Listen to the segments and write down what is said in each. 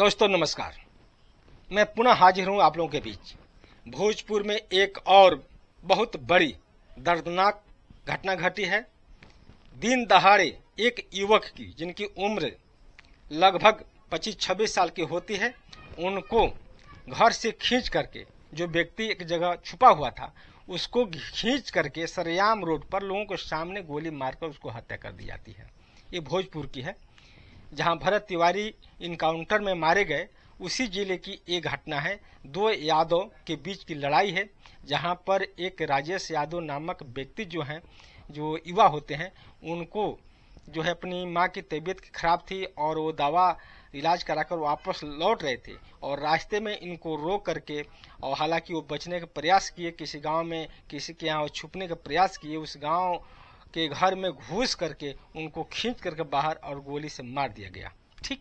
दोस्तों नमस्कार। मैं पुनः हाजिर हूं आप लोगों के बीच। भोजपुर में एक और बहुत बड़ी दर्दनाक घटना घटी है। दिन दहाड़े एक युवक की, जिनकी उम्र लगभग 25-26 साल की होती है, उनको घर से खींच करके, जो व्यक्ति एक जगह छुपा हुआ था उसको खींच करके सरेआम रोड पर लोगों के सामने गोली मारकर उसको हत्या कर दी जाती है। ये भोजपुर की है, जहां भरत तिवारी इनकाउंटर में मारे गए। उसी जिले की एक घटना है। दो यादव के बीच की लड़ाई है, जहां पर एक राजेश यादव नामक व्यक्ति जो हैं, जो युवा होते हैं, उनको जो है अपनी माँ की तबीयत खराब थी और वो दवा इलाज कराकर वापस लौट रहे थे और रास्ते में इनको रोक करके, और हालांकि वो बचने का प्रयास किए, किसी गांव में किसी के यहाँ छुपने का प्रयास किए, उस गांव के घर में घुस करके उनको खींच करके बाहर और गोली से मार दिया गया। ठीक,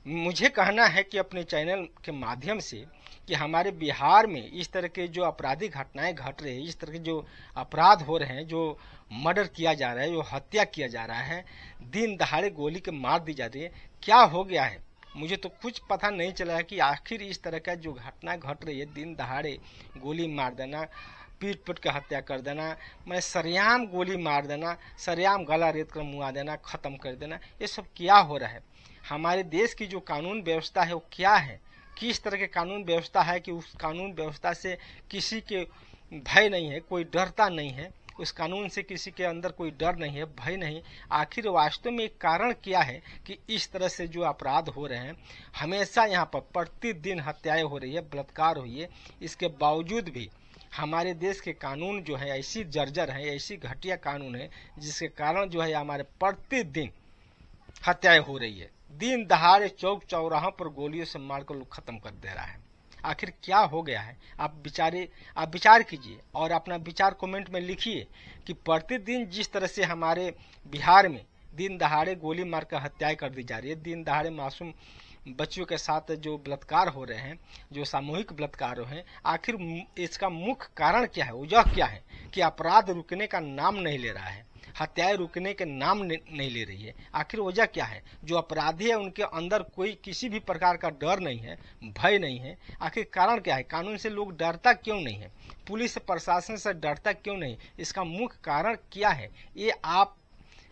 मुझे कहना है कि अपने चैनल के माध्यम से कि हमारे बिहार में इस तरह के जो आपराधिक घटनाएं घट रही है, इस तरह के जो अपराध हो रहे हैं, जो मर्डर किया जा रहा है, जो हत्या किया जा रहा है, दिन दहाड़े गोली के मार दी जा रही है, क्या हो गया है मुझे तो कुछ पता नहीं चला है कि आखिर इस तरह का जो घटना घट रही है, दिन दहाड़े गोली मार देना, पीट पीट के हत्या कर देना, मैं सरेआम गोली मार देना, सरेआम गला रेत कर मुआ देना, खत्म कर देना, ये सब क्या हो रहा है? हमारे देश की जो कानून व्यवस्था है वो क्या है? किस तरह के कानून व्यवस्था है कि उस कानून व्यवस्था से किसी के भय नहीं है, कोई डरता नहीं है, उस कानून से किसी के अंदर कोई डर नहीं है, भय नहीं। आखिर वास्तव में एक कारण क्या है कि इस तरह से जो अपराध हो रहे हैं, हमेशा यहाँ पर प्रतिदिन हत्याएं हो रही है, बलात्कार हुई है, इसके बावजूद भी हमारे देश के कानून जो है ऐसी जर्जर है, ऐसी घटिया कानून है, जिसके कारण जो है हमारे प्रतिदिन हत्याएं हो रही है। दिन दहाड़े चौक चौराहों पर गोलियों से मारकर लोग खत्म कर दे रहा है। आखिर क्या हो गया है? आप विचार कीजिए और अपना विचार कमेंट में लिखिए कि प्रतिदिन जिस तरह से हमारे बिहार में दिन दहाड़े गोली मारकर हत्याएं कर दी जा रही है, दिन दहाड़े मासूम बच्चियों के साथ जो बलात्कार हो रहे हैं, जो सामूहिक बलात्कार हो हैं, आखिर इसका मुख्य कारण क्या है? वजह क्या है कि अपराध रुकने का नाम नहीं ले रहा है, हत्याएं रुकने के नाम नहीं ले रही है? आखिर वजह क्या है? जो अपराधी है उनके अंदर कोई किसी भी प्रकार का डर नहीं है, भय नहीं है। आखिर कारण क्या है? कानून से लोग डरता क्यों नहीं है? पुलिस प्रशासन से डरता क्यों नहीं? इसका मुख्य कारण क्या है? ये आप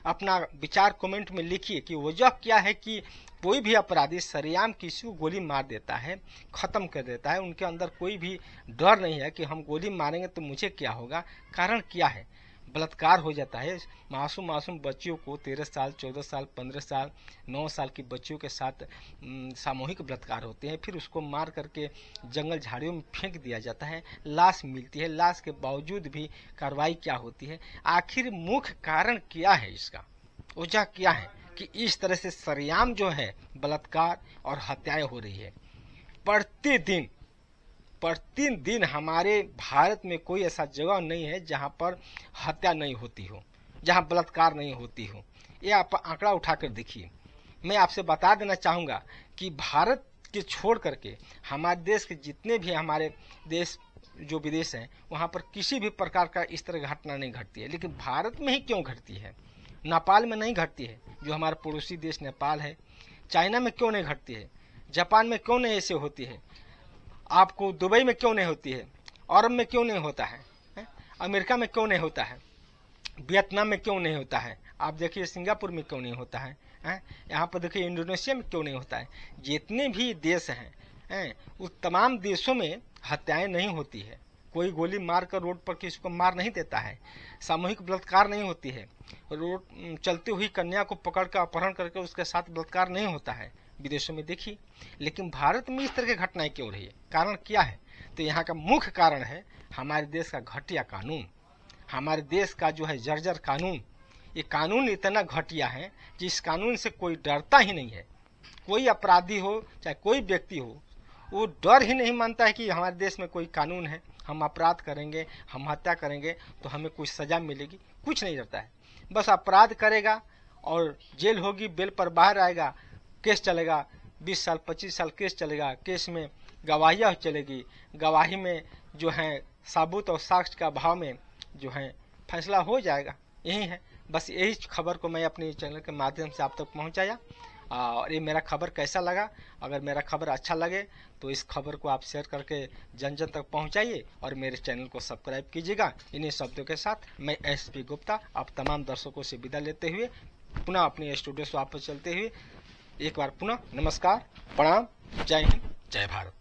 अपना विचार कमेंट में लिखिए कि वजह क्या है कि कोई भी अपराधी सरेआम किसी को गोली मार देता है, खत्म कर देता है, उनके अंदर कोई भी डर नहीं है कि हम गोली मारेंगे तो मुझे क्या होगा। कारण क्या है? बलात्कार हो जाता है, मासूम बच्चियों को 13 साल, 14 साल, 15 साल, 9 साल की बच्चियों के साथ सामूहिक बलात्कार होते हैं, फिर उसको मार करके जंगल झाड़ियों में फेंक दिया जाता है, लाश मिलती है, लाश के बावजूद भी कार्रवाई क्या होती है? आखिर मुख्य कारण क्या है? इसका वजह क्या है कि इस तरह से सरेआम जो है बलात्कार और हत्याएं हो रही है? प्रतिदिन हमारे भारत में कोई ऐसा जगह नहीं है जहां पर हत्या नहीं होती हो, जहां बलात्कार नहीं होती हो। ये आप आंकड़ा उठाकर देखिए। मैं आपसे बता देना चाहूंगा कि भारत के छोड़ करके हमारे देश के जितने भी हमारे देश जो विदेश हैं, वहां पर किसी भी प्रकार का इस तरह घटना नहीं घटती है, लेकिन भारत में ही क्यों घटती है? नेपाल में नहीं घटती है, जो हमारा पड़ोसी देश नेपाल है। चाइना में क्यों नहीं घटती है? जापान में क्यों नहीं ऐसे होती है? आपको दुबई में क्यों नहीं होती है? अरब में क्यों नहीं होता है? अमेरिका में क्यों नहीं होता है? वियतनाम में क्यों नहीं होता है? आप देखिए सिंगापुर में क्यों नहीं होता है? यहाँ पर देखिए इंडोनेशिया में क्यों नहीं होता है? जितने भी देश हैं, उस तमाम देशों में हत्याएं नहीं होती है। कोई गोली मार कर रोड पर किसी को मार नहीं देता है, सामूहिक बलात्कार नहीं होती है, रोड चलती हुई कन्या को पकड़ कर अपहरण करके उसके साथ बलात्कार नहीं होता है विदेशों में, देखिए। लेकिन भारत में इस तरह की घटनाएं क्यों रही है? कारण क्या है? तो यहाँ का मुख्य कारण है हमारे देश का घटिया कानून, हमारे देश का जो है जर्जर कानून। ये कानून इतना घटिया है कि इस कानून से कोई डरता ही नहीं है। कोई अपराधी हो चाहे कोई व्यक्ति हो, वो डर ही नहीं मानता है कि हमारे देश में कोई कानून है, हम अपराध करेंगे, हम हत्या करेंगे तो हमें कुछ सजा मिलेगी, कुछ नहीं डरता है। बस अपराध करेगा और जेल होगी, बेल पर बाहर आएगा, केस चलेगा, 20 साल 25 साल केस चलेगा, केस में गवाहियाँ चलेगी, गवाही में जो है सबूत और साक्ष्य का अभाव में जो है फैसला हो जाएगा। यही है, बस यही खबर को मैं अपने चैनल के माध्यम से आप तक पहुंचाया। और ये मेरा खबर कैसा लगा, अगर मेरा खबर अच्छा लगे तो इस खबर को आप शेयर करके जन जन तक पहुंचाइए और मेरे चैनल को सब्सक्राइब कीजिएगा। इन्हीं शब्दों के साथ मैं एसपी गुप्ता आप तमाम दर्शकों से विदा लेते हुए पुनः अपने स्टूडियो से वापस चलते हुए एक बार पुनः नमस्कार, प्रणाम, जय हिंद, जय भारत।